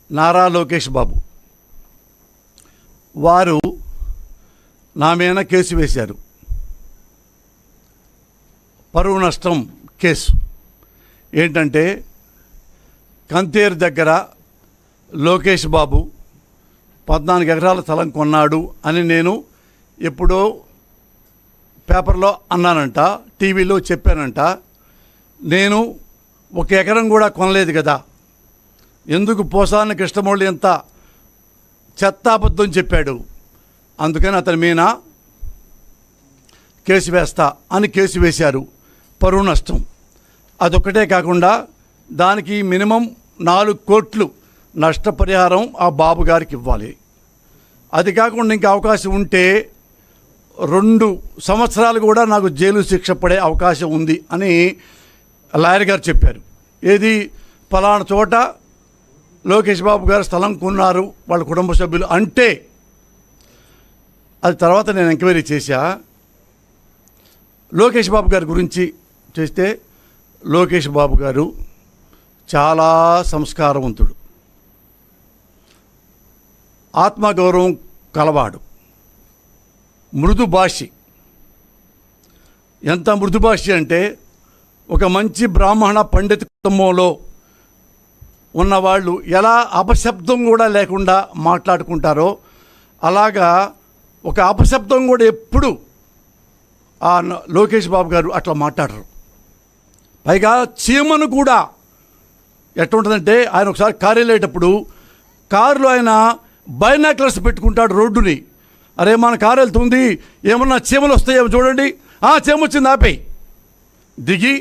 నారా లోకేష్ బాబు వారు నా మీద కేసు వేశారు. పరువు నష్టం కేసు. ఏంటంటే కంతేరు దగ్గర లోకేష్ బాబు 14 ఎకరాల స్థలం కొన్నాడు అని నేను ఎప్పుడో పేపర్లో అన్నానంట, టీవీలో చెప్పానంట. నేను 1 ఎకరం కూడా కొనలేదు కదా, ఎందుకు పోసాని కృష్ణమౌళి ఎంత చెత్తాబద్ధం చెప్పాడు, అందుకని అతని మీద కేసు వేస్తా అని కేసు వేశారు. పరువు నష్టం. అదొక్కటే కాకుండా దానికి మినిమం 4 కోట్లు నష్టపరిహారం ఆ బాబు గారికి ఇవ్వాలి. అది కాకుండా ఇంకా అవకాశం ఉంటే 2 సంవత్సరాలు కూడా నాకు జైలు శిక్ష పడే అవకాశం ఉంది అని లాయర్ గారు చెప్పారు. ఏది ఫలానా చోట లోకేష్ బాబు గారు స్థలం కొన్నారు వాళ్ళ కుటుంబ సభ్యులు అంటే. అది తర్వాత నేను ఎంక్వైరీ చేశా. లోకేష్ బాబు గారి గురించి చేస్తే లోకేష్ బాబు గారు చాలా సంస్కారవంతుడు, ఆత్మగౌరవం కలవాడు, మృదు భాషి. ఎంత మృదు భాషి అంటే ఒక మంచి బ్రాహ్మణ పండిత కుటుంబంలో ఉన్నవాళ్ళు ఎలా అపశబ్దం కూడా లేకుండా మాట్లాడుకుంటారో అలాగా ఒక అపశబ్దం కూడా ఎప్పుడు ఆ లోకేష్ బాబు గారు అట్లా మాట్లాడరు. పైగా చీమను కూడా ఎట్లుంటుందంటే ఆయన ఒకసారి కారు వెళ్ళేటప్పుడు కారులో ఆయన బైనాక్లర్స్ పెట్టుకుంటాడు రోడ్డుని. అరే మన కారు వెళ్తుంది, ఏమన్నా చీమలు వస్తాయేమో చూడండి, చీమ వచ్చింది ఆపేయి. దిగి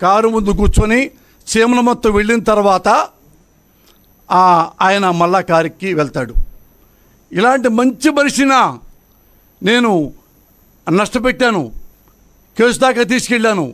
కారు ముందు కూర్చొని చీమల మొత్తం వెళ్ళిన తర్వాత ఆయన మళ్ళా కారుకి వెళ్తాడు. ఇలాంటి మంచి మనిషిన నేను నష్టపెట్టాను, కేసు దాకా తీసుకెళ్ళాను.